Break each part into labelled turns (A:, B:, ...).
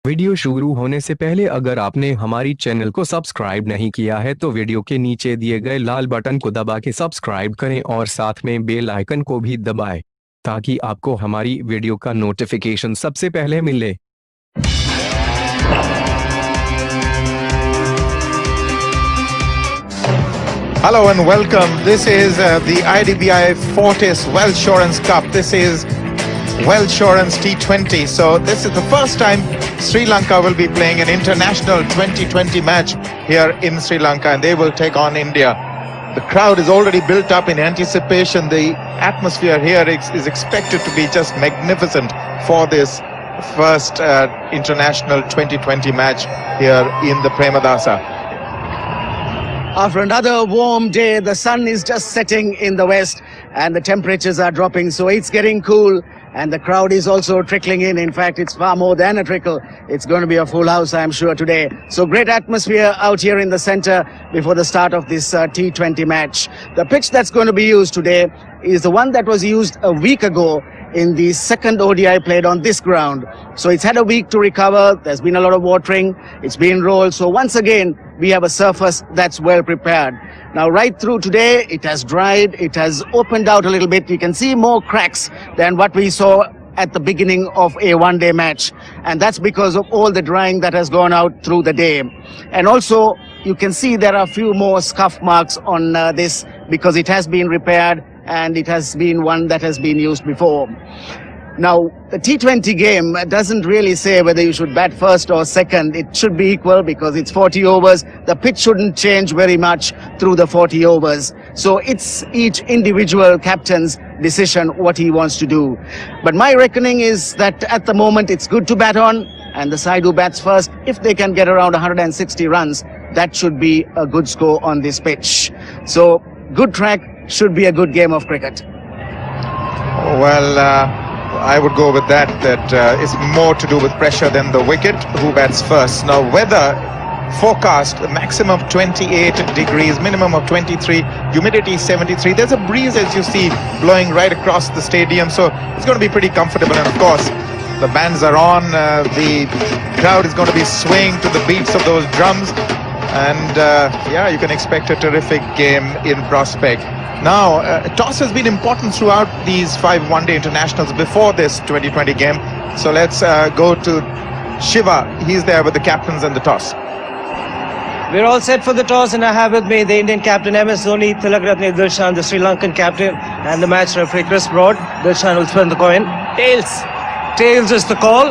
A: Video शुरू होने से पहले अगर आपने हमारी चैनल को सब्सक्राइब नहीं किया है तो वीडियो के नीचे दिए गए लाल बटन को दबा के सब्सक्राइब करें और साथ में बेल आइकन को भी दबाएं ताकि आपको हमारी वीडियो का नोटिफिकेशन सबसे पहले मिले।
B: Hello and welcome. This is the IDBI Fortis Wellsurance Cup. This is Wellsurance T20. So this is the first time Sri Lanka will be playing an international 2020 match here in Sri Lanka, and they will take on India. The crowd is already built up in anticipation. The atmosphere here is expected to be just magnificent for this first international 2020 match here in the Premadasa.
C: After another warm day, the sun is just setting in the west and the temperatures are dropping, so it's getting cool and the crowd is also trickling in. In fact, it's far more than a trickle. It's going to be a full house, I'm sure, today. So great atmosphere out here in the center before the start of this T20 match. The pitch that's going to be used today is the one that was used a week ago in the second ODI played on this ground. So it's had a week to recover. There's been a lot of watering. It's been rolled. So once again, we have a surface that's well prepared. Now, right through today, it has dried. It has opened out a little bit. You can see more cracks than what we saw at the beginning of a one-day match. And that's because of all the drying that has gone out through the day. And also, you can see there are a few more scuff marks on this because it has been repaired and it has been one that has been used before. Now, the T20 game doesn't really say whether you should bat first or second. It should be equal because it's 40 overs. The pitch shouldn't change very much through the 40 overs. So it's each individual captain's decision what he wants to do. But my reckoning is that at the moment it's good to bat on, and the side who bats first, if they can get around 160 runs, that should be a good score on this pitch. So good track, should be a good game of cricket.
B: Well, I would go with that it's more to do with pressure than the wicket, who bats first. Now, weather forecast, maximum of 28 degrees, minimum of 23, humidity 73. There's a breeze, as you see, blowing right across the stadium, so it's going to be pretty comfortable. And of course, the bands are on, the crowd is going to be swaying to the beats of those drums, and yeah, you can expect a terrific game in prospect. Now, toss has been important throughout these 5 one-day internationals before this 2020 game. So let's go to Shiva. He's there with the captains and the toss.
D: We're all set for the toss, and I have with me the Indian captain MS Dhoni, Tilakratne Dilshan, the Sri Lankan captain, and the match referee Chris Broad. Dilshan will spin the coin. Tails. Tails is the call.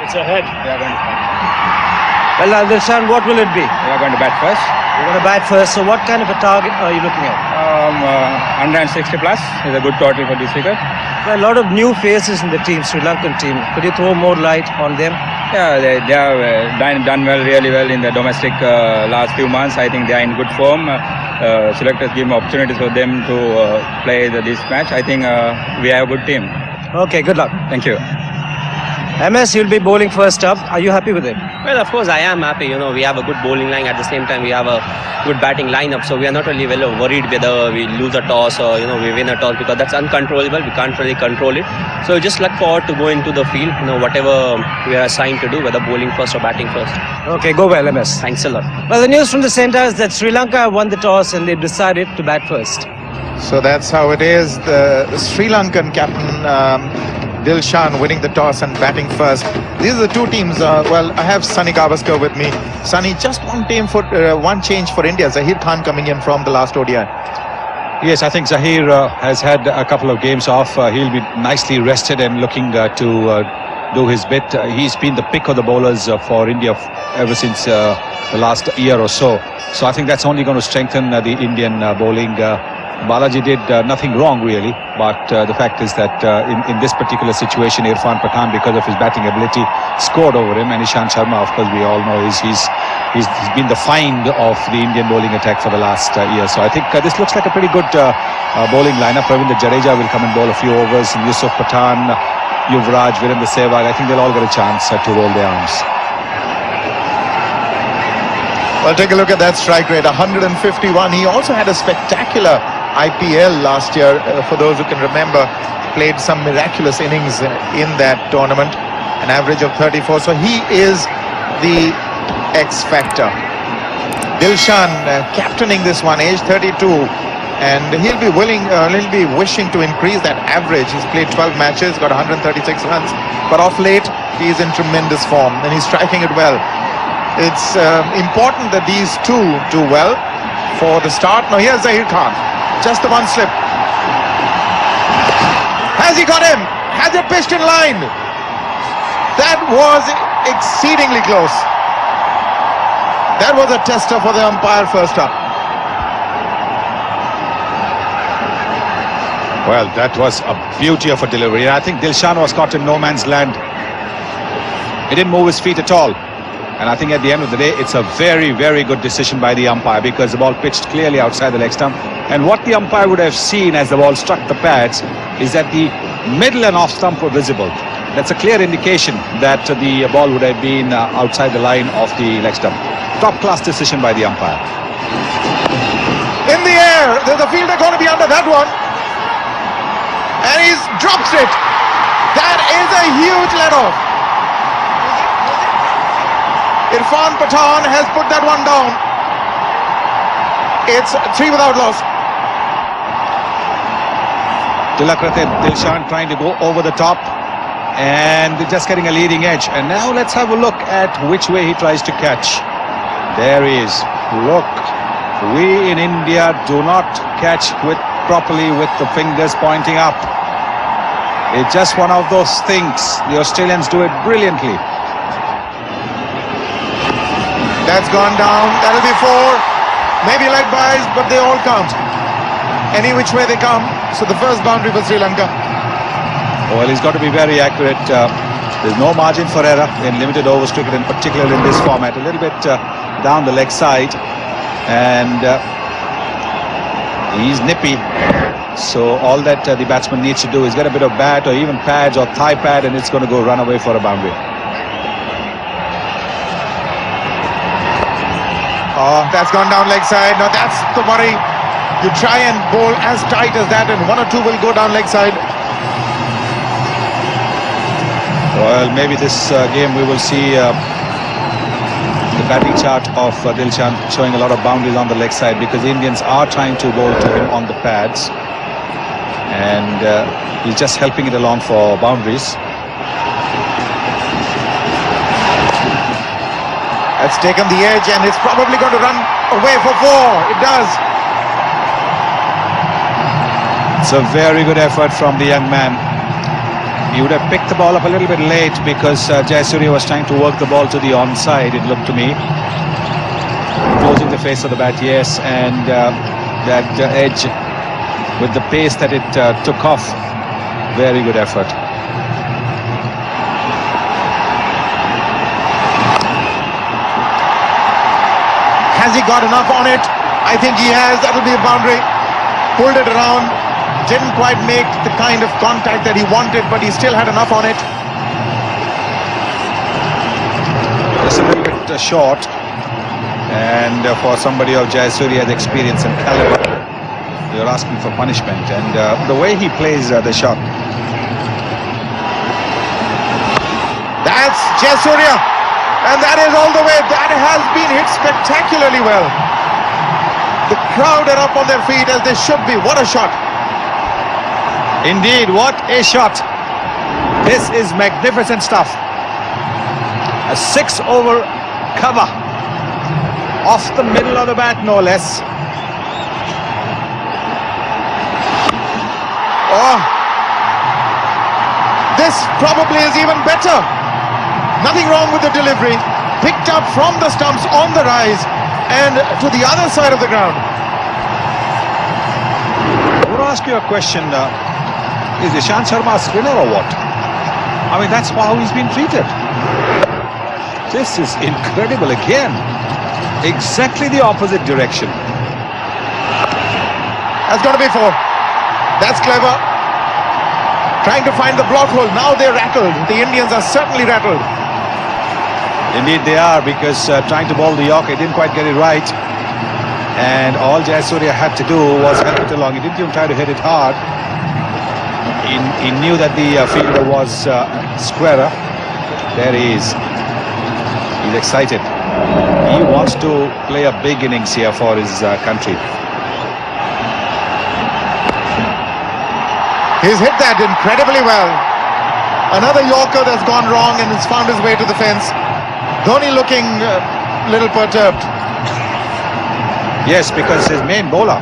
E: It's a head.
D: Well, Dilshan, what will it be?
E: We are going to bat first.
D: You're going to bat first. So what kind of a target are you looking at?
E: 160 plus is a good total for this wicket.
D: Well, a lot of new faces in the team, Sri Lankan team. Could you throw more light on them?
E: Yeah, they have done well, really well in the domestic last few months. I think they are in good form. Selectors give opportunities for them to play this match. I think we have a good team.
D: Okay, good luck.
E: Thank you.
D: MS, you'll be bowling first up. Are you happy with it?
F: Well, of course, I am happy. You know, we have a good bowling line. At the same time, we have a good batting lineup. So we are not really worried whether we lose a toss or, we win a toss, because that's uncontrollable. We can't really control it. So we just look forward to go into the field, whatever we are assigned to do, whether bowling first or batting first.
D: Okay, go well, MS.
F: Thanks a lot.
D: Well, the news from the centre is that Sri Lanka won the toss and they've decided to bat first.
B: So that's how it is. The Sri Lankan captain, Dilshan, winning the toss and batting first. These are the two teams. Well, I have Sunny Gavaskar with me. Sunny, just one change for India. Zahir Khan coming in from the last ODI.
G: Yes, I think Zahir has had a couple of games off. He'll be nicely rested and looking to do his bit. He's been the pick of the bowlers for India ever since the last year or so. So I think that's only going to strengthen the Indian bowling. Balaji did nothing wrong really, but the fact is that in this particular situation, Irfan Pathan, because of his batting ability, scored over him, and Ishant Sharma, of course, we all know he's been the find of the Indian bowling attack for the last year. So I think this looks like a pretty good bowling lineup. Ravindra Jadeja will come and bowl a few overs, and Yusuf Pathan, Yuvraj, Virendra Sehwag, I think they'll all get a chance to roll their arms.
B: Well, take a look at that strike rate, 151. He also had a spectacular IPL last year, for those who can remember, played some miraculous innings in that tournament. an average of 34. So he is the X factor. Dilshan captaining this one, age 32, and he'll be wishing to increase that average. He's played 12 matches, got 136 runs, but off late he's in tremendous form and he's striking it well. It's important that these two do well for the start. Now here's Zahir Khan, just the one slip. Has he got him? Has it pitched in line? That was exceedingly close. That was a tester for the umpire first up.
G: Well, that was a beauty of a delivery. I think Dilshan was caught in no man's land. He didn't move his feet at all. And I think at the end of the day, it's a very, very good decision by the umpire, because the ball pitched clearly outside the leg stump. And what the umpire would have seen as the ball struck the pads is that the middle and off stump were visible. That's a clear indication that the ball would have been outside the line of the leg stump. Top class decision by the umpire.
B: In the air, there's a fielder going to be under that one. And he's drops it. That is a huge let-off. Irfan Pathan has put that one down. It's 3 without loss.
G: Tilakratne Dilshan trying to go over the top and just getting a leading edge. And now let's have a look at which way he tries to catch. There he is. Look, we in India do not catch properly with the fingers pointing up. It's just one of those things. The Australians do it brilliantly.
B: That's gone down. That'll be 4. Maybe leg byes, but they all count. Any which way they come. So the first boundary for Sri Lanka.
G: Well, he's got to be very accurate. There's no margin for error in limited overs cricket, in particular in this format. A little bit down the leg side, and he's nippy. So all that the batsman needs to do is get a bit of bat or even pads or thigh pad, and it's going to go run away for a boundary.
B: Oh, that's gone down leg side. Now that's the worry. You try and bowl as tight as that, and 1 or 2 will go down leg side.
G: Well, maybe this game we will see the batting chart of Dilshan showing a lot of boundaries on the leg side, because the Indians are trying to bowl to him on the pads, and he's just helping it along for boundaries.
B: That's taken the edge, and it's probably going to run away for 4. It does.
G: It's a very good effort from the young man. He would have picked the ball up a little bit late, because Jayasuriya was trying to work the ball to the onside, it looked to me. Closing the face of the bat, yes, and that edge with the pace that it took off. Very good effort.
B: Has he got enough on it? I think he has. That'll be a boundary. Pulled it around. Didn't quite make the kind of contact that he wanted, but he still had enough on it.
G: Just a little bit short, and for somebody of Jayasuriya's experience and caliber, you're asking for punishment. And the way he plays the shot.
B: That's Jayasuriya, and that is all the way. That has been hit spectacularly well. The crowd are up on their feet, as they should be. What a shot.
G: Indeed, what a shot. This is magnificent stuff. A 6-over cover off the middle of the bat, no less.
B: Oh, this probably is even better. Nothing wrong with the delivery. Picked up from the stumps on the rise and to the other side of the ground.
G: I want to ask you a question. Is Ishant Sharma a spinner or what? I mean, that's how he's been treated. This is incredible again. Exactly the opposite direction.
B: That's got to be 4. That's clever. Trying to find the block hole. Now they're rattled. The Indians are certainly rattled.
G: Indeed they are, because trying to bowl the Yorker, he didn't quite get it right. And all Jayasuriya had to do was help it along. He didn't even try to hit it hard. He knew that the fielder was squarer, There he is. He's excited. He wants to play a big innings here for his country.
B: He's hit that incredibly well. Another Yorker that's gone wrong and has found his way to the fence. Dhoni looking a little perturbed.
G: Yes, because his main bowler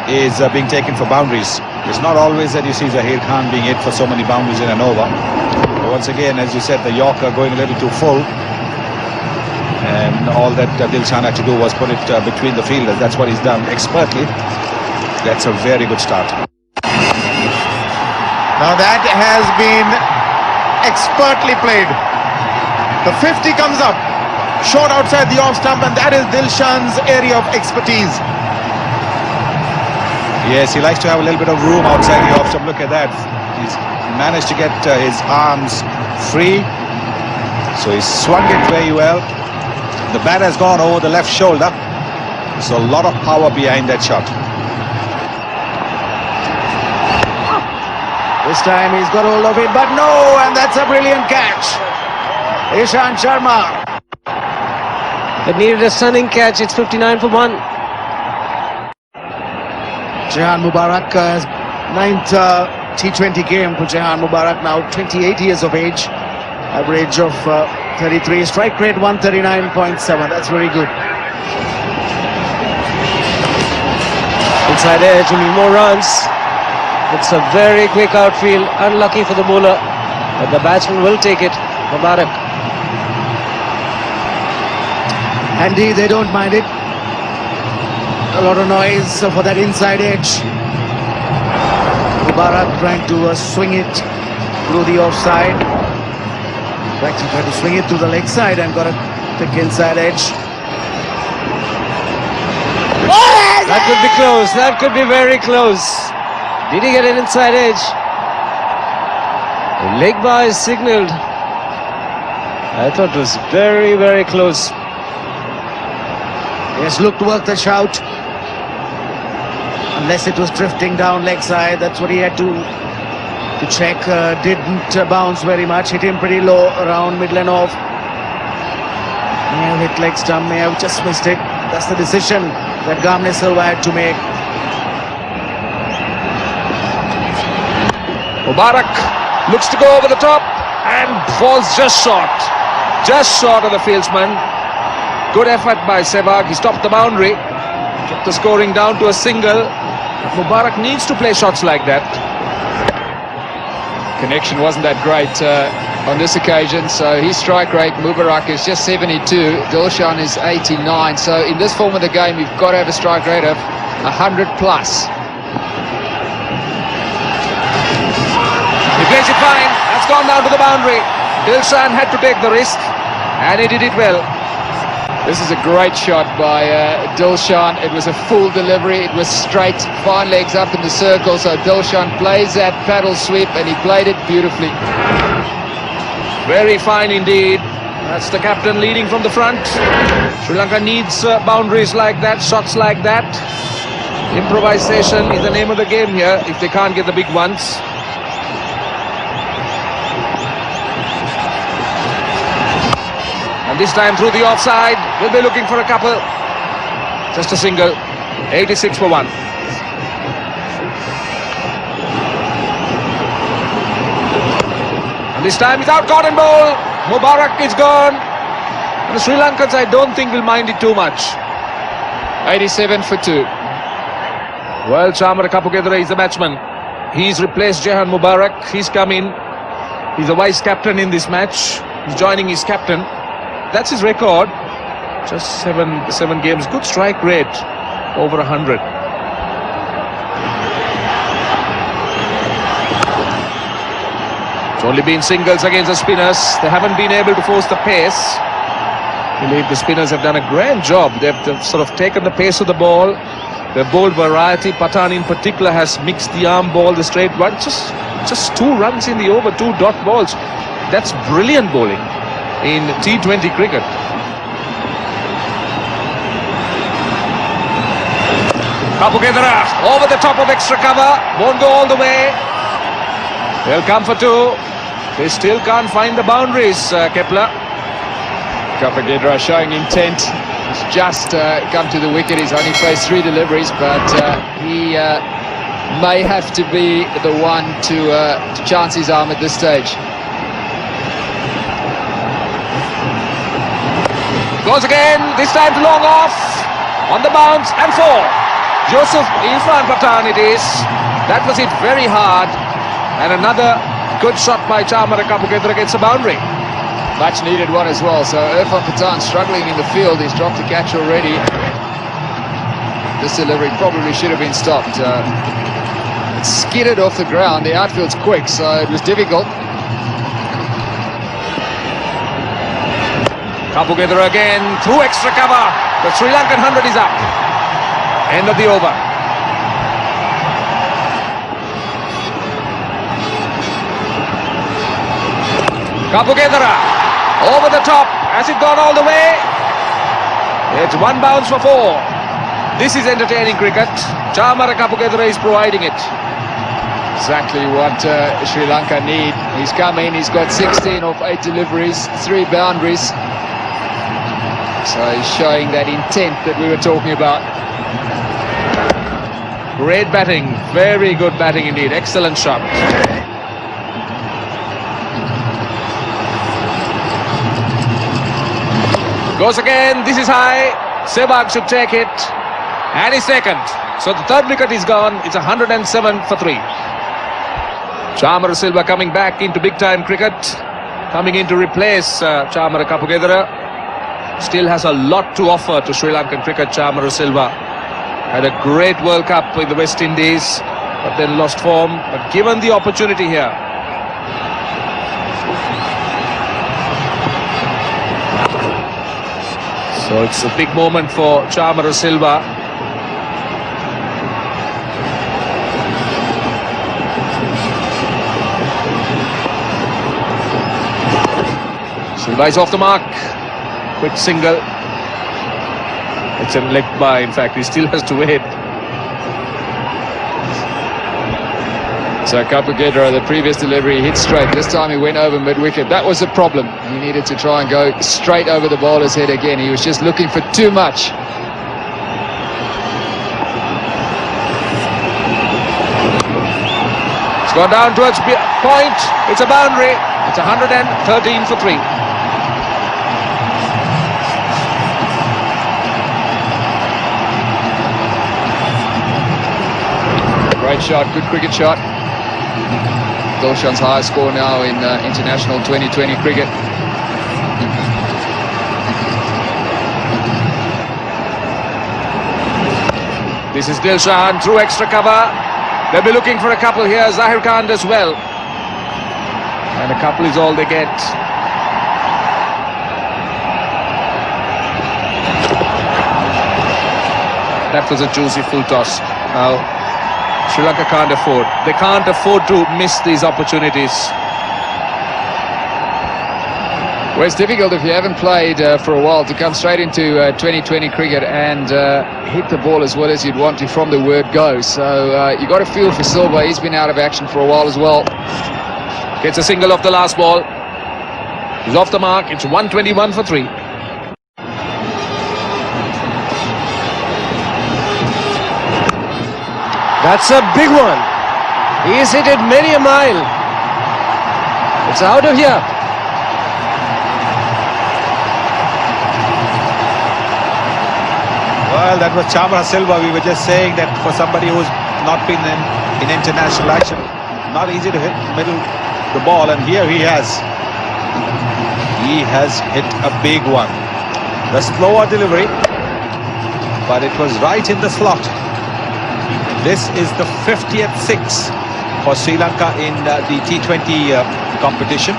G: is being taken for boundaries. It's not always that you see Zaheer Khan being hit for so many boundaries in an over. But once again, as you said, the Yorker going a little too full. And all that Dilshan had to do was put it between the fielders. That's what he's done expertly. That's a very good start.
B: Now that has been expertly played. The 50 comes up, short outside the off stump, and that is Dilshan's area of expertise.
G: Yes, he likes to have a little bit of room outside the off stump. Look at that. He's managed to get his arms free. So he swung it very well. The bat has gone over the left shoulder. So a lot of power behind that shot.
C: This time he's got hold of it, but no, and that's a brilliant catch. Ishant Sharma.
D: It needed a stunning catch. It's 59 for 1.
C: Jehan Mubarak, ninth T20 game for Jehan Mubarak, now 28 years of age. Average of 33, strike rate 139.7. That's very good.
D: Inside edge, will be more runs. It's a very quick outfield. Unlucky for the bowler, but the batsman will take it. Mubarak.
C: Andy, they don't mind it. A lot of noise for that inside edge. Mubarak trying to swing it through the offside. Actually tried to swing it to the leg side and got a thick inside edge.
D: That could be close. That could be very close. Did he get an inside edge? The leg bar is signalled. I thought it was very, very close.
C: Yes, looked to work the shout. Unless it was drifting down leg side, that's what he had to check. Didn't bounce very much, hit him pretty low around middle and off. May have hit leg stump, may have just missed it. That's the decision that Gamne Silva had to make.
H: Mubarak looks to go over the top and falls just short of the fieldsman. Good effort by Sehwag. He stopped the boundary, kept the scoring down to a single. Mubarak needs to play shots like that. Connection wasn't that great on this occasion, so his strike rate, Mubarak, is just 72, Dilshan is 89, so in this form of the game you've got to have a strike rate of 100 plus. He plays it fine, that's gone down to the boundary. Dilshan had to take the risk and he did it well. This is a great shot by Dilshan. It was a full delivery, it was straight, fine legs up in the circle, so Dilshan plays that paddle sweep and he played it beautifully. Very fine indeed. That's the captain leading from the front. Sri Lanka needs boundaries like that, shots like that. Improvisation is the name of the game here if they can't get the big ones. And this time through the offside, we'll be looking for a couple. Just a single. 86 for 1. And this time he's out, caught and bowl. Mubarak is gone. And the Sri Lankans, I don't think, will mind it too much. 87 for 2. Well, Chamara Kapugedera is the batsman. He's replaced Jehan Mubarak. He's come in. He's a vice captain in this match. He's joining his captain. That's his record. Just seven games. Good strike rate. Over 100. It's only been singles against the spinners. They haven't been able to force the pace. I believe the spinners have done a grand job. They've sort of taken the pace of the ball. They've bowled variety. Pathan in particular has mixed the arm ball, the straight one. Just 2 runs in the over, 2 dot balls. That's brilliant bowling in T20 cricket. Kapugedera over the top of extra cover, won't go all the way. They'll come for 2. They still can't find the boundaries, Kepler.
I: Kapagedra showing intent. He's just come to the wicket. He's only faced 3 deliveries, but he may have to be the one to chance his arm at this stage.
H: Goes again, this time long off, on the bounce and 4. Joseph Irfan Pathan it is. That was hit very hard. And another good shot by Chamara Kapagedra gets a boundary.
I: Much needed one as well. So Irfan Pathan struggling in the field. He's dropped the catch already. This delivery probably should have been stopped. It skidded off the ground. The outfield's quick, so it was difficult.
H: Kapagedra again, through extra cover. The Sri Lankan 100 is up. End of the over. Kapagedra, over the top. Has it gone all the way? It's 1 bounce for 4. This is entertaining cricket. Chamara Kapagedra is providing it.
I: Exactly what Sri Lanka need. He's come in, he's got 16 of 8 deliveries, 3 boundaries. So he's showing that intent that we were talking about.
H: Great batting, very good batting indeed. Excellent shot. Goes again, this is high. Sehwag should take it. And he's second. So the 3rd wicket is gone. It's 107 for 3. Chamara Silva coming back into big time cricket. Coming in to replace Chamara Kapagedra. Still has a lot to offer to Sri Lankan cricket. Chamara Silva had a great World Cup with the West Indies, but then lost form. But given the opportunity here, so it's a big moment for Chamara Silva. Silva is off the mark. Quick single. It's a leg by, in fact, he still has to wait.
I: So Kapagedra, the previous delivery, hit straight. This time he went over mid-wicket. That was the problem. He needed to try and go straight over the bowler's head again. He was just looking for too much.
H: It's gone down towards point. It's a boundary. It's 113 for 3.
I: Great shot, good cricket shot. Dilshan's highest score now in international 2020 cricket.
H: This is Dilshan through extra cover. They'll be looking for a couple here. Zahir Khan as well. And a couple is all they get. That was a juicy full toss. Now, Sri Lanka can't afford. They can't afford to miss these opportunities.
I: Well, it's difficult if you haven't played for a while to come straight into 2020 cricket and hit the ball as well as you'd want to from the word go. So you got to feel for Silva. He's been out of action for a while as well.
H: Gets a single off the last ball. He's off the mark. It's 121 for 3. That's a big one. He's hit it many a mile. It's out of here.
G: Well, that was Chamara Silva. We were just saying that for somebody who's not been in international action, not easy to hit middle the ball, and here he has hit a big one. The slower delivery, but it was right in the slot. This is the 50th six for Sri Lanka in the T20 competition.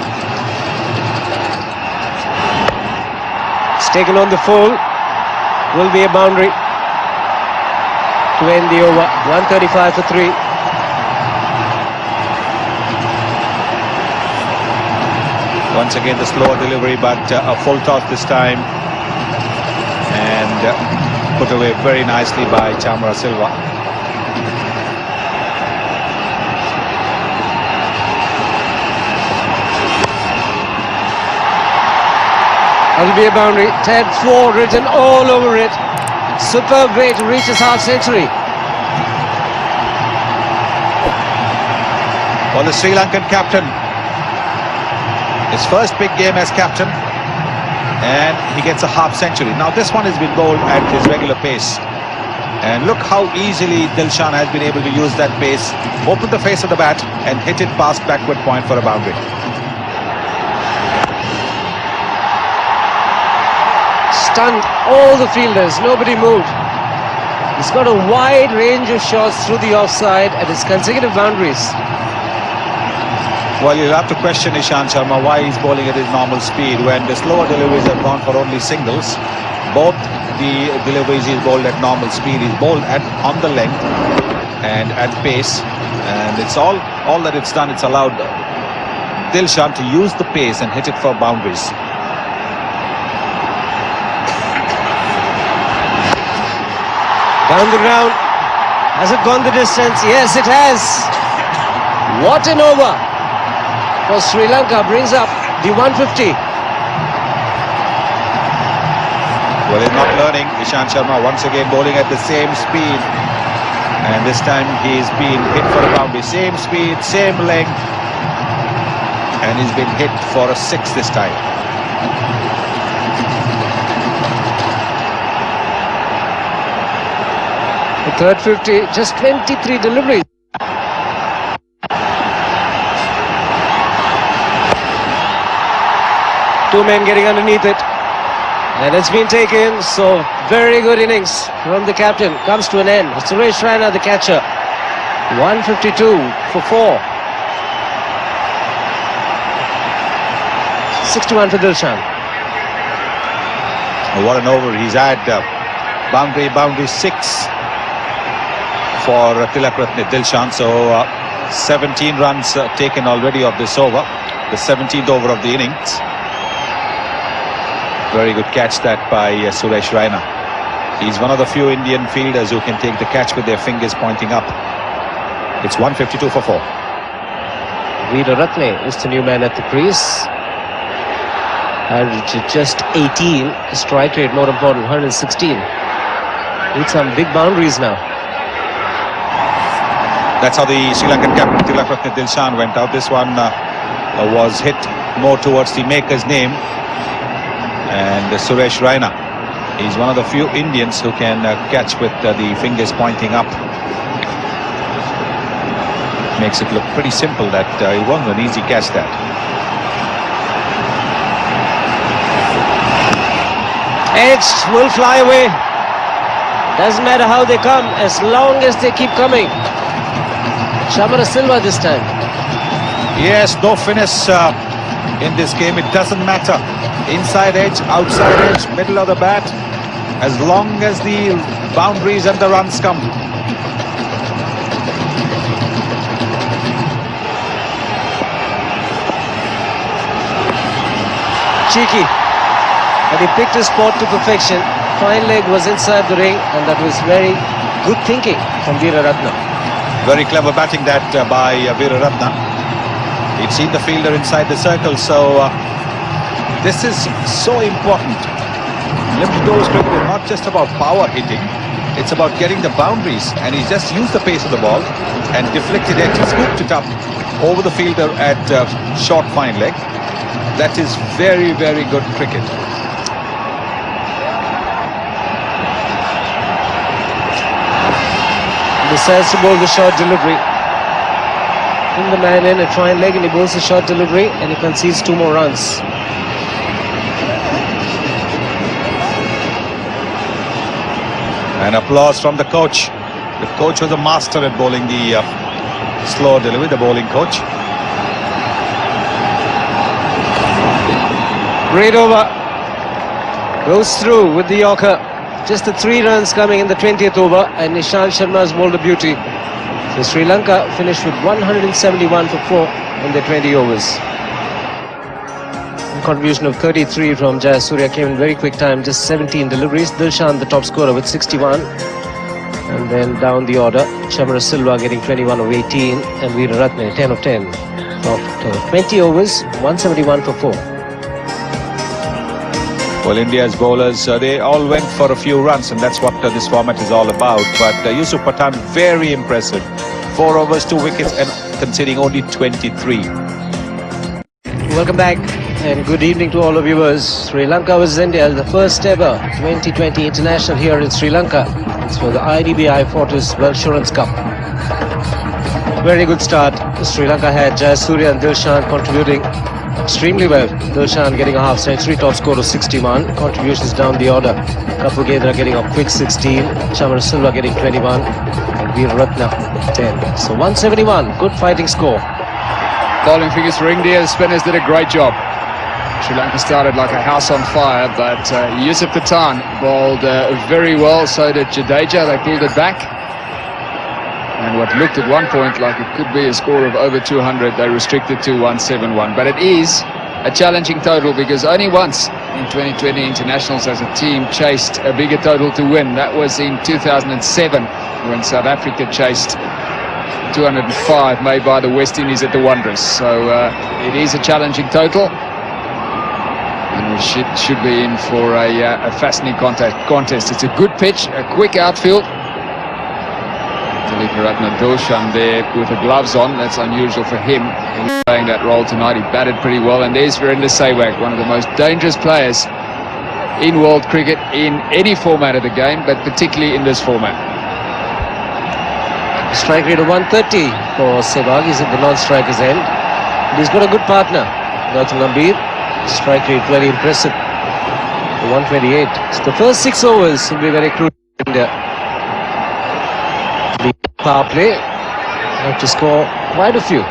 D: It's taken on the full. Will be a boundary to end the over. 135 for 3.
G: Once again the slower delivery, but a full toss this time, and put away very nicely by Chamara Silva.
D: That'll be a boundary. 10-4 written all over it. Superb way to reach his half century.
G: For the Sri Lankan captain, his first big game as captain, and he gets a half century. Now this one has been bowled at his regular pace, and look how easily Dilshan has been able to use that pace, open the face of the bat and hit it past backward point for a boundary.
D: Stunned all the fielders, nobody moved. He's got a wide range of shots through the offside at his consecutive boundaries.
G: Well, you'll have to question Ishant Sharma why he's bowling at his normal speed when the slower deliveries have gone for only singles. Both the deliveries he's bowled at normal speed. He's bowled on the length and at pace, and it's all that it's done. It's allowed Dilshan to use the pace and hit it for boundaries.
D: Down the ground. Has it gone the distance? Yes, it has. What an over for Sri Lanka. Brings up the 150.
G: Well, he's not learning. Ishant Sharma once again bowling at the same speed, and this time he's been hit for a boundary. Same speed, same length, and he's been hit for a 6 this time.
D: The third 50, just 23 deliveries. Two men getting underneath it. And it's been taken, so very good innings from the captain. Comes to an end. Suresh Raina, the catcher. 152 for 4. 61 for Dilshan.
G: What an over he's had. Boundary 6 for Tilakratne Dilshan. So 17 runs taken already of this over, the 17th over of the innings. Very good catch that by Suresh Raina. He's one of the few Indian fielders who can take the catch with their fingers pointing up. It's 152 for 4.
D: Veeraratne is the new man at the crease. Average just 18. Strike rate more important, 116. Need some big boundaries now.
G: That's how the Sri Lankan captain Tilakratne Dilshan went out. This one was hit more towards the maker's name. And Suresh Raina, he's one of the few Indians who can catch with the fingers pointing up. Makes it look pretty simple that it wasn't an easy catch that.
D: Edge will fly away. Doesn't matter how they come, as long as they keep coming. Chamara Silva this time.
G: Yes, no finesse in this game. It doesn't matter. Inside edge, outside edge, middle of the bat, as long as the boundaries and the runs come.
D: Cheeky. But he picked his spot to perfection. Fine leg was inside the ring, and that was very good thinking from Veeraratne.
G: Very clever batting that by Veeraratne. He'd seen the fielder inside the circle, so this is so important. Limited overs cricket is not just about power hitting, it's about getting the boundaries, and he's just used the pace of the ball and deflected it, scooped it up over the fielder at short fine leg. That is very, very good cricket.
D: Decides to bowl the short delivery. In the man in at fine leg, and he bowls the short delivery, and he concedes 2 more runs.
G: And applause from the coach. The coach was a master at bowling the slow delivery, the bowling coach.
D: Great over. Goes through with the Yorker. Just the 3 runs coming in the 20th over, and Ishant Sharma has bowled a beauty. So Sri Lanka finished with 171 for 4 in their 20 overs. A contribution of 33 from Jayasuriya came in very quick time, just 17 deliveries. Dilshan the top scorer with 61. And then down the order, Chamara Silva getting 21 of 18, and Veeraratne 10 of 10. Of 20 overs, 171 for 4.
G: Well, India's bowlers, they all went for a few runs, and that's what this format is all about. But Yusuf Pathan, very impressive. 4 overs, 2 wickets, and conceding only 23.
D: Welcome back and good evening to all of viewers. Sri Lanka vs India, the first ever 2020 international here in Sri Lanka. It's for the IDBI Fortis Welsurance Cup. Very good start. Sri Lanka had Jayasuriya and Dilshan contributing extremely well. Dilshan getting a half century, top score of 61. Contributions down the order. Kapil Gedra getting a quick 16. Chamara Silva getting 21. And Veer Ratna 10. So 171, good fighting score.
I: Bowling figures for India, the spinners did a great job. Sri Lanka started like a house on fire, but Yusuf Pathan bowled very well, so did Jadeja. They pulled it back. And what looked at one point like it could be a score of over 200, they restricted to 171. But it is a challenging total because only once in 2020 internationals as a team chased a bigger total to win. That was in 2007 when South Africa chased 205 made by the West Indies at the Wanderers. So it is a challenging total. And we should be in for a fascinating contest. It's a good pitch, a quick outfield. Ratna Dilshan there with the gloves on. That's unusual for him. He's playing that role tonight. He batted pretty well. And there's Virender Sehwag, one of the most dangerous players in world cricket in any format of the game, but particularly in this format.
D: Strike rate of 130 for Sehwag. He's at the non-striker's end. And he's got a good partner, Gautam Gambhir. Strike rate very impressive. 128. So the first 6 overs will be very crucial in India. The power play have to score quite a few.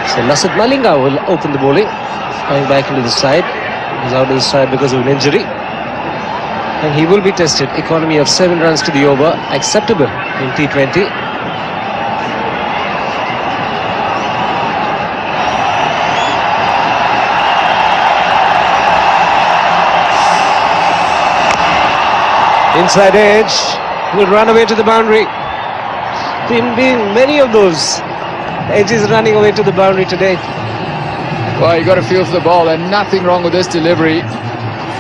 D: So Lasith Malinga will open the bowling, coming back into the side. He's out of the side because of an injury, and he will be tested. Economy of 7 runs to the over, acceptable in T20. Inside edge. Will run away to the boundary. Been many of those edges running away to the boundary today.
I: Well, you got a feel for the ball, and nothing wrong with this delivery.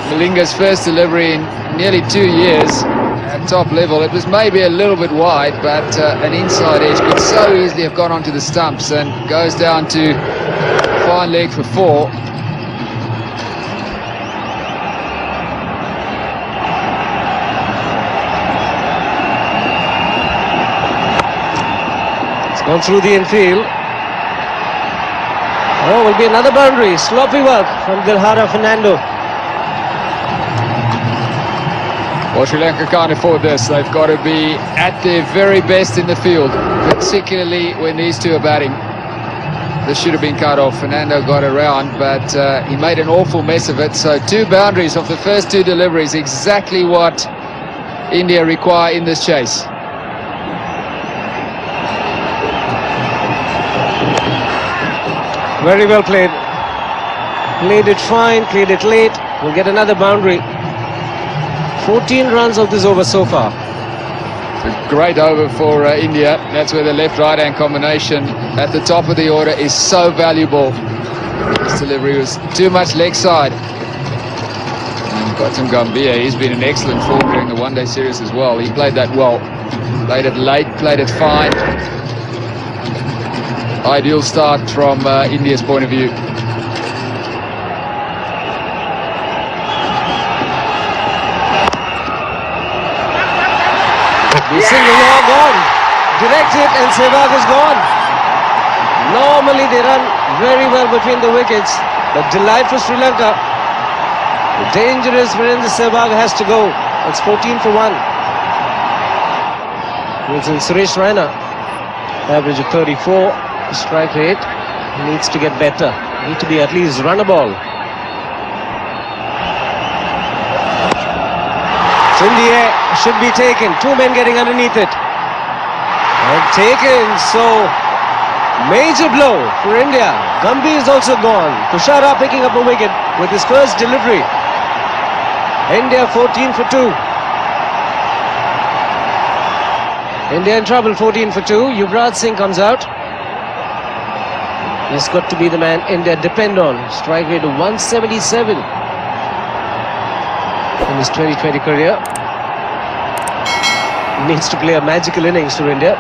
I: Malinga's first delivery in nearly 2 years at top level. It was maybe a little bit wide, but an inside edge could so easily have gone onto the stumps, and goes down to fine leg for 4.
D: Gone through the infield. Oh, will be another boundary. Sloppy work from Dilhara Fernando.
I: Well, Sri Lanka can't afford this. They've got to be at their very best in the field, particularly when these two are batting. This should have been cut off. Fernando got around, but he made an awful mess of it. So 2 boundaries off the first 2 deliveries, exactly what India require in this chase.
D: Very well played. Played it fine, played it late. We'll get another boundary. 14 runs of this over so far.
I: A great over for India. That's where the left-right hand combination at the top of the order is so valuable. This delivery was too much leg side. And Gautam Gambhir, he's been in excellent form during the one-day series as well. He played that well. Played it late, played it fine. Ideal start from India's point of view.
D: The single law gone. Directed and Sehwag is gone. Normally they run very well between the wickets, but delight for Sri Lanka. The dangerous Virender Sehwag has to go. It's 14 for 1. Wilson Suresh Raina, average of 34. Strike rate needs to get better. Need to be at least run a ball. It's in the air, should be taken. 2 men getting underneath it. And taken, so major blow for India. Gambhir is also gone. Tushara picking up a wicket with his first delivery. India 14 for 2. India in trouble, 14 for 2. Yuvraj Singh comes out. He's got to be the man India depend on. Strike rate of 177. in his 2020 career. He needs to play a magical innings to India.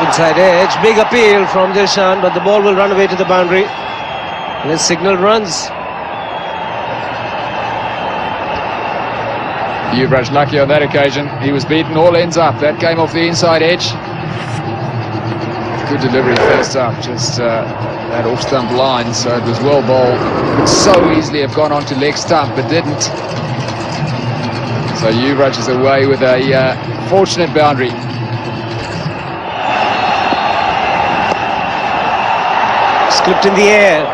D: Inside edge, big appeal from Dilshan, but the ball will run away to the boundary. Let's signal runs.
I: Yuvraj lucky on that occasion. He was beaten all ends up. That came off the inside edge. Good delivery first up, just that off stump line, so it was well bowled. Could so easily have gone on to leg stump, but didn't. So Yuvraj is away with a fortunate boundary.
D: Clipped in the air,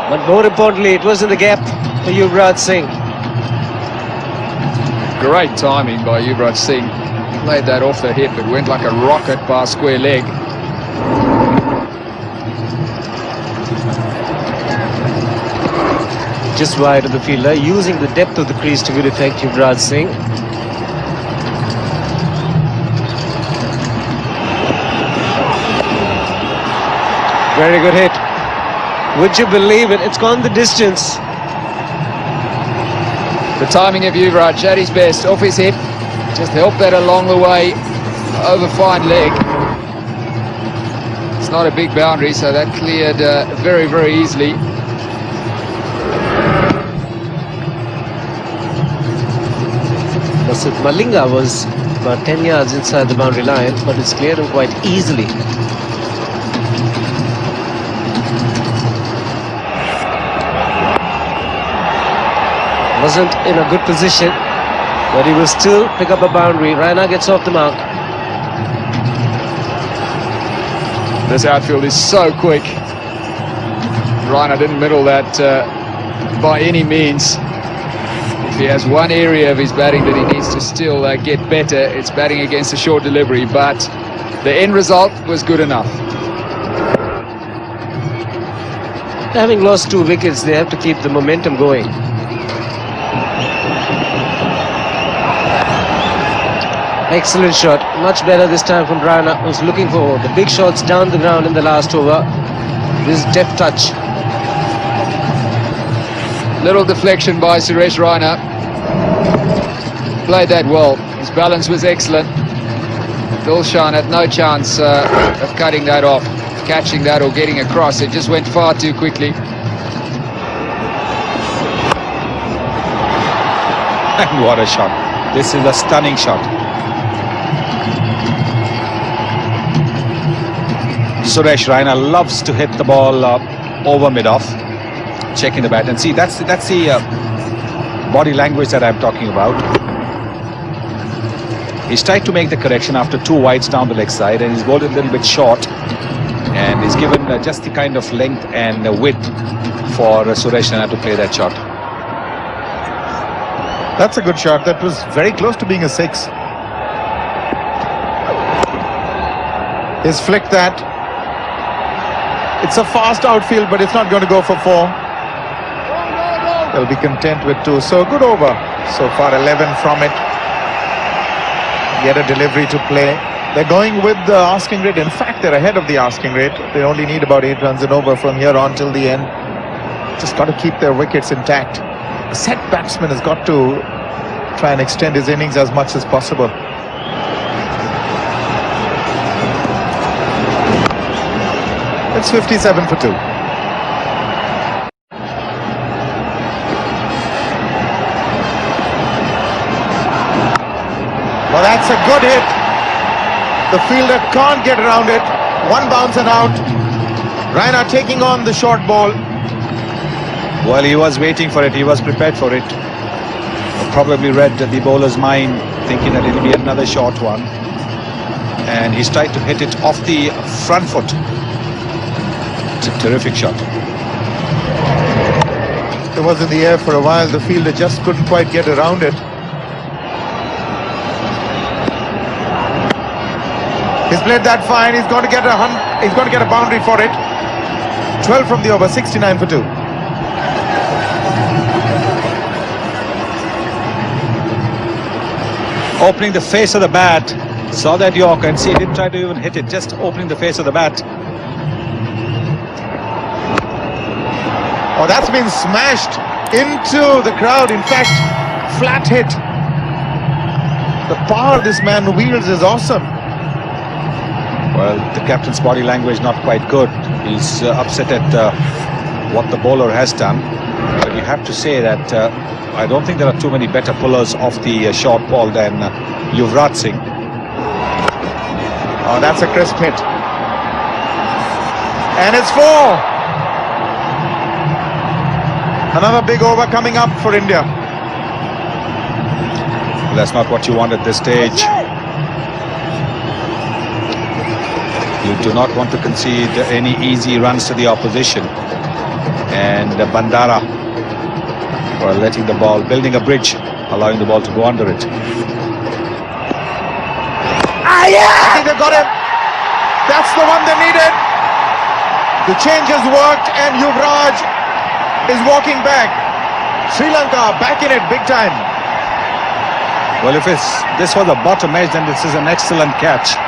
D: but more importantly, it was in the gap for Yuvraj Singh.
I: Great timing by Yuvraj Singh. Played that off the hip. It went like a rocket past square leg.
D: Just wide of the fielder, using the depth of the crease to good effect, Yuvraj Singh. Very good hit. Would you believe it? It's gone the distance.
I: The timing of Yuvraj at his best, off his hip. Just helped that along the way, over fine leg. It's not a big boundary, so that cleared very, very easily.
D: Basit Malinga was about 10 yards inside the boundary line, but it's cleared him quite easily. Wasn't in a good position, but he will still pick up a boundary. Raina gets off the mark.
I: This outfield is so quick. Raina didn't middle that by any means. If he has one area of his batting that he needs to still get better, it's batting against a short delivery, but the end result was good enough.
D: Having lost 2 wickets, they have to keep the momentum going. Excellent shot, much better this time from Raina, who's looking for the big shots down the ground in the last over. This deft touch.
I: Little deflection by Suresh Raina. Played that well. His balance was excellent. Dilshan had no chance of cutting that off, catching that or getting across. It just went far too quickly.
G: And what a shot. This is a stunning shot. Suresh Raina loves to hit the ball over mid-off, checking the bat, and see that's the body language that I'm talking about. He's tried to make the correction after 2 wides down the leg side, and he's bowled a little bit short, and he's given just the kind of length and width for Suresh Raina to play that shot.
B: That's a good shot. That was very close to being a 6. He's flicked that. It's a fast outfield, but it's not going to go for 4. They'll be content with 2. So good over. So far 11 from it. Get a delivery to play. They're going with the asking rate. In fact, they're ahead of the asking rate. They only need about 8 runs and over from here on till the end. Just got to keep their wickets intact. The set batsman has got to try and extend his innings as much as possible. It's 57 for 2. Well, that's a good hit. The fielder can't get around it. 1 bounce and out. Raina taking on the short ball.
G: Well, he was waiting for it. He was prepared for it. Probably read the bowler's mind, thinking that it'll be another short one. And he's tried to hit it off the front foot. It's a terrific shot.
B: It was in the air for a while. The fielder just couldn't quite get around it. He's played that fine. He's going to get a boundary for it. 12 from the over. 69 for 2.
G: Opening the face of the bat. Saw that Yorker, and see, he didn't try to even hit it. Just opening the face of the bat.
B: Oh, that's been smashed into the crowd. In fact, flat hit. The power this man wields is awesome.
G: Well, the captain's body language not quite good. He's upset at what the bowler has done. But you have to say that I don't think there are too many better pullers off the short ball than Yuvraj Singh.
B: Oh, that's a crisp hit. And it's 4. Another big over coming up for India.
G: Well, that's not what you want at this stage. You do not want to concede any easy runs to the opposition. And Bandara, well, letting the ball, building a bridge, allowing the ball to go under it.
B: I think they got him. That's the one they needed. The change has worked and Yuvraj is walking back. Sri Lanka back in it big time.
G: Well, if this was a bottom edge, then this is an excellent catch.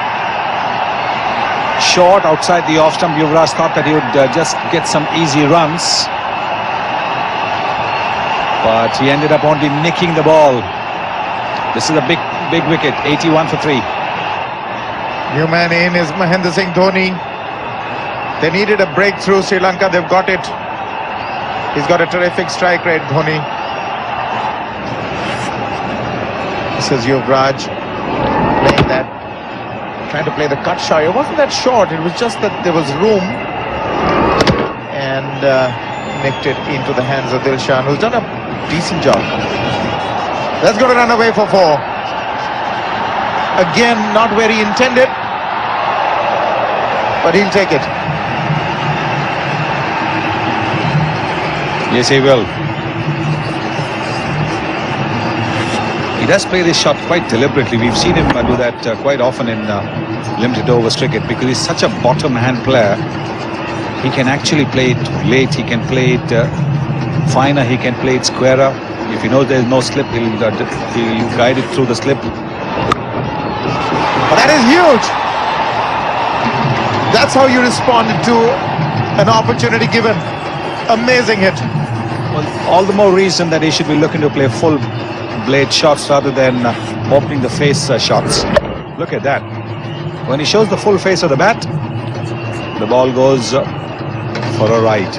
G: Short outside the off stump, Yuvraj thought that he would just get some easy runs. But he ended up only nicking the ball. This is a big wicket, 81 for 3.
B: New man in is Mahendra Singh Dhoni. They needed a breakthrough, Sri Lanka, they've got it. He's got a terrific strike rate, Dhoni. This is Yuvraj playing that, trying to play the cut shot. It wasn't that short, it was just that there was room. And nicked it into the hands of Dilshan, who's done a decent job. That's going to run away for 4. Again, not where he intended, but he'll take it.
G: Yes, he will. He does play this shot quite deliberately. We've seen him do that quite often in limited overs cricket, because he's such a bottom hand player. He can actually play it late, he can play it finer, he can play it squarer. If he knows there's no slip, he'll guide it through the slip.
B: But that is huge. That's how you respond to an opportunity given. Amazing hit.
G: Well, all the more reason that he should be looking to play full blade shots rather than opening the face shots. Look at that. When he shows the full face of the bat, the ball goes for a ride.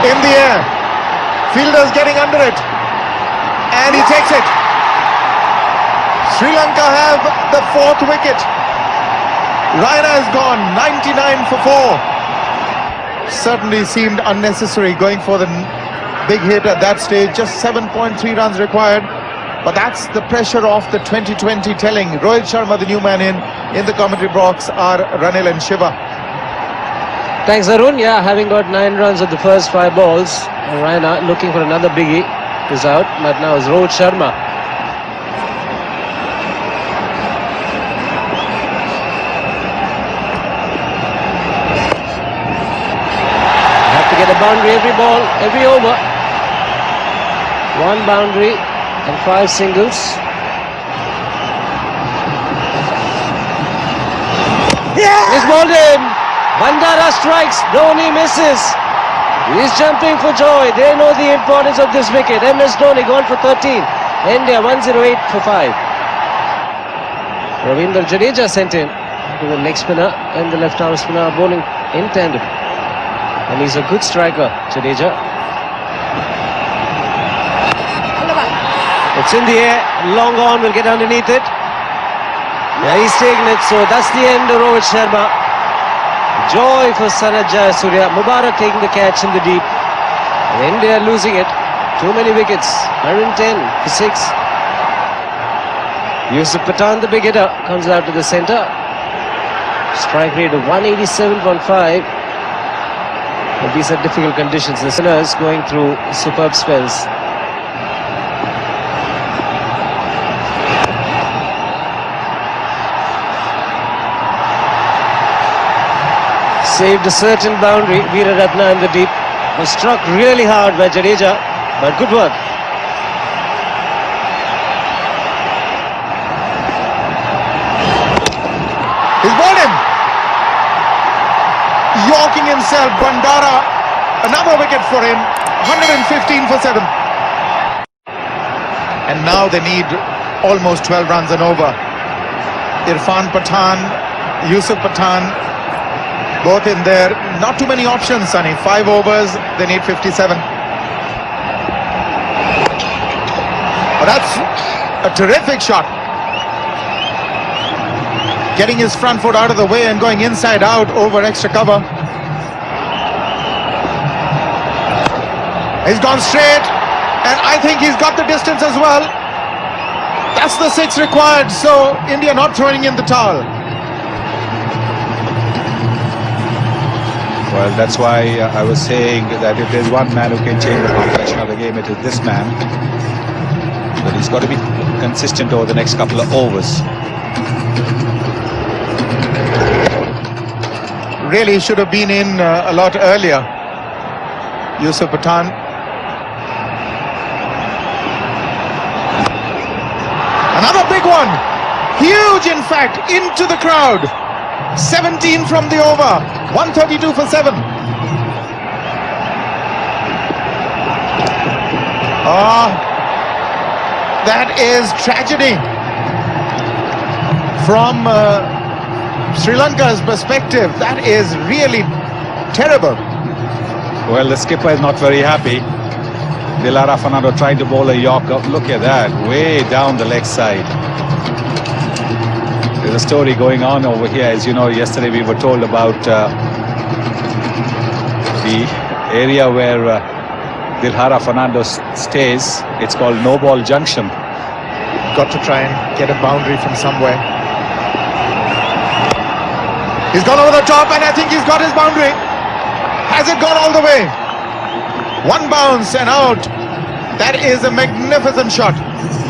B: In the air. Fielders getting under it. And he takes it. Sri Lanka have the 4th wicket. Raina is gone, 99 for 4. Certainly seemed unnecessary going for the big hit at that stage. Just 7.3 runs required. But that's the pressure of the 2020 telling. Rohit Sharma, the new man in the commentary box are Ranil and Shiva.
D: Thanks, Arun. Yeah, having got 9 runs of the first 5 balls, Raina looking for another biggie is out, but now it's Rohit Sharma. Have to get a boundary every ball, every over. 1 boundary and 5 singles. He's bowled in. Bandara strikes, Dhoni misses. He's jumping for joy. They know the importance of this wicket. MS Dhoni gone for 13. India 108 for 5. Ravindra Jadeja sent in to the leg spinner and the left arm spinner are bowling in tandem. And he's a good striker, Jadeja. It's in the air, long on, will get underneath it. Yeah, he's taking it, so that's the end of Rohit Sharma. Joy for Sanat Jayasuriya. Mubarak taking the catch in the deep. And India losing it. Too many wickets. 110 for 6. Yusuf Pathan, the big hitter, comes out to the centre. Strike rate of 187.5. But these are difficult conditions. The spinners going through superb spells. Saved a certain boundary. Veeraratne in the deep. Was struck really hard by Jadeja, but good work.
B: He's bowled him. stalking himself. Bandara, another wicket for him. 115 for 7. And now they need almost 12 runs and over. Irfan Pathan, Yusuf Pathan, both in there. Not too many options, Sunny. 5 overs, they need 57. Oh, that's a terrific shot. Getting his front foot out of the way and going inside out over extra cover. He's gone straight, and I think he's got the distance as well. That's the 6 required, so India not throwing in the towel.
G: Well, that's why I was saying that if there's one man who can change the complexion of the game, it is this man. But he's got to be consistent over the next couple of overs.
B: Really should have been in a lot earlier, Yusuf Pathan. Another big one, huge in fact, into the crowd. 17 from the over, 132 for 7. That is tragedy from Sri Lanka's perspective. That is really terrible.
G: Well, the skipper is not very happy. Dilhara Fernando trying to bowl a Yorker. Look at that, way down the leg side. There's a story going on over here. As you know, yesterday we were told about the area where Dilhara Fernando stays. It's called No Ball Junction.
B: Got to try and get a boundary from somewhere. He's gone over the top, and I think he's got his boundary. Has it gone all the way? One bounce and out. That is a magnificent shot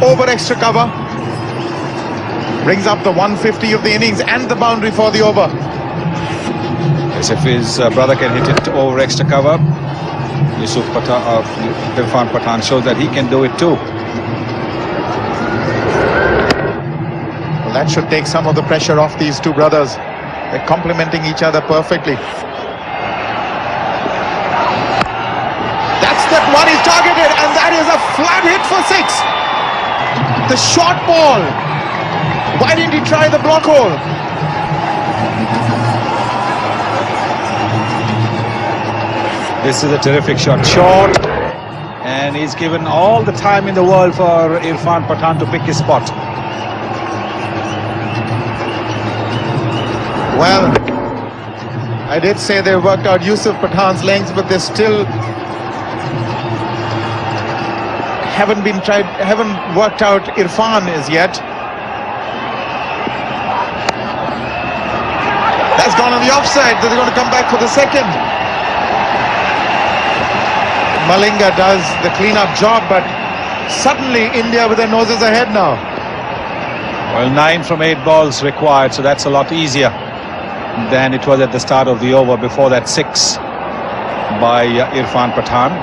B: over extra cover. Brings up the 150 of the innings and the boundary for the over.
G: As if his brother can hit it over extra cover, Yusuf Pathan, Irfan Pathan shows that he can do it too.
B: Well, that should take some of the pressure off these two brothers. They're complementing each other perfectly. That's the one he's targeted, and that is a flat hit for 6. The short ball. Why didn't he try the block hole?
G: This is a terrific shot. Short. And he's given all the time in the world for Irfan Pathan to pick his spot.
B: Well, I did say they worked out Yusuf Pathan's lengths, but they still haven't worked out Irfan as yet. That's gone on the offside. They're going to come back for the second. Malinga does the clean-up job, but suddenly India with their noses ahead now.
G: Well, 9 from 8 balls required, so that's a lot easier than it was at the start of the over. Before that, 6 by Irfan Pathan.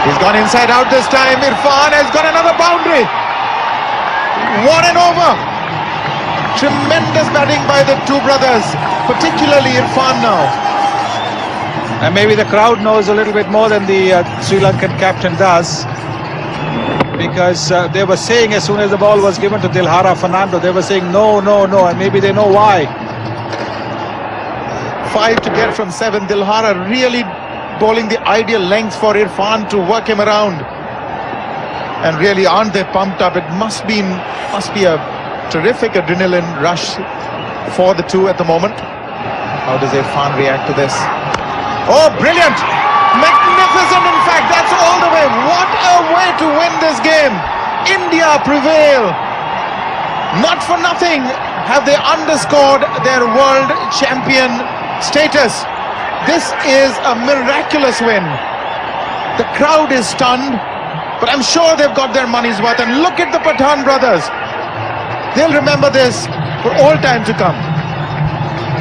B: He's gone inside out this time. Irfan has got another boundary. What an over. Tremendous batting by the two brothers, particularly Irfan now.
G: And maybe the crowd knows a little bit more than the Sri Lankan captain does, because they were saying as soon as the ball was given to Dilhara Fernando, they were saying no, no, no, and maybe they know why.
B: 5 to get from 7. Dilhara really bowling the ideal length for Irfan to work him around. And really, aren't they pumped up? It must be a terrific adrenaline rush for the two at the moment. How does Irfan react to this? Oh, brilliant! Magnificent, in fact, that's all the way. What a way to win this game. India prevail. Not for nothing have they underscored their world champion status. This is a miraculous win. The crowd is stunned, but I'm sure they've got their money's worth. And look at the Pathan brothers. They'll remember this for all time to come.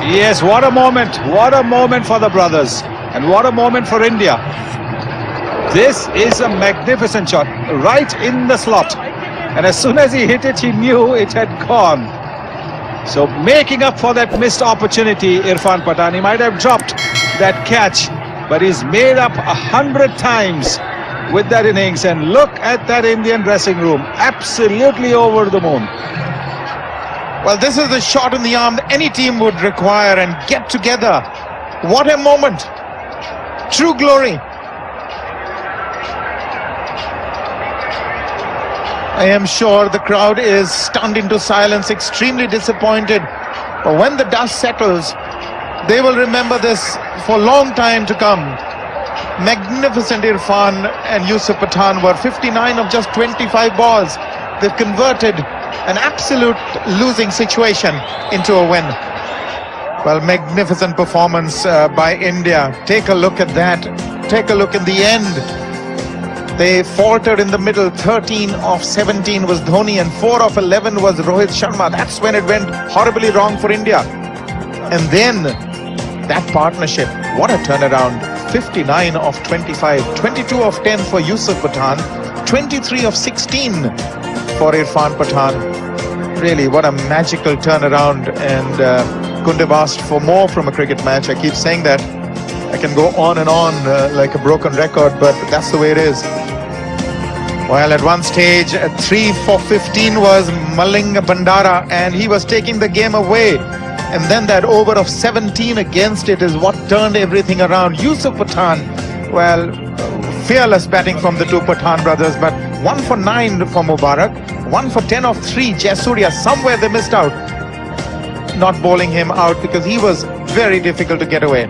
G: Yes, what a moment. What a moment for the brothers. And what a moment for India. This is a magnificent shot, right in the slot. And as soon as he hit it, he knew it had gone. So making up for that missed opportunity, Irfan Pathan. He might have dropped that catch, but he's made up 100 times with that innings. And look at that Indian dressing room, absolutely over the moon.
B: Well, this is the shot in the arm that any team would require, and get together. What a moment. True glory. I am sure the crowd is stunned into silence, extremely disappointed. But when the dust settles, they will remember this for a long time to come. Magnificent Irfan and Yusuf Pathan were 59 of just 25 balls. They've converted an absolute losing situation into a win. Well, magnificent performance by India. Take a look at that. Take a look in the end. They faltered in the middle. 13 of 17 was Dhoni and 4 of 11 was Rohit Sharma. That's when it went horribly wrong for India. And then that partnership, what a turnaround. 59 of 25, 22 of 10 for Yusuf Pathan, 23 of 16 for Irfan Pathan. Really, what a magical turnaround, and couldn't have asked for more from a cricket match. I keep saying that. I can go on and on like a broken record, but that's the way it is. Well, at one stage, 3 for 15 was Maling Bandara, and he was taking the game away. And then that over of 17 against it is what turned everything around. Yusuf Pathan, well, fearless batting from the two Pathan brothers, but 1 for 9 for Mubarak, 1 for 10 of 3 Jayasuriya. Somewhere they missed out, not bowling him out because he was very difficult to get away.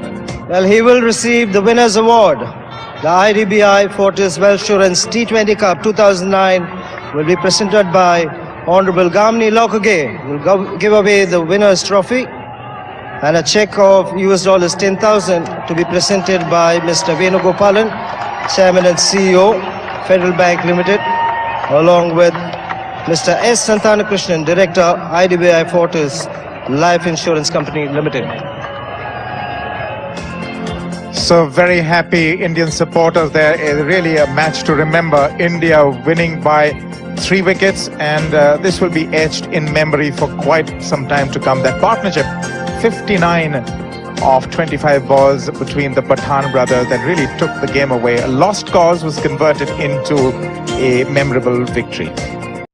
D: Well, he will receive the Winners' Award. The IDBI Fortis Welsurance T20 Cup 2009 will be presented by Honorable Gamni Lokage. Will give away the winner's trophy and a check of US $10,000 to be presented by Mr. Venugopalan, Chairman and CEO, Federal Bank Limited, along with Mr. S. Santanakrishnan, Director, IDBI Fortis Life Insurance Company Limited.
B: So very happy Indian supporters there. Really a match to remember. India winning by 3 wickets, and this will be etched in memory for quite some time to come. That partnership, 59 of 25 balls between the Pathan brothers, that really took the game away. A lost cause was converted into a memorable victory.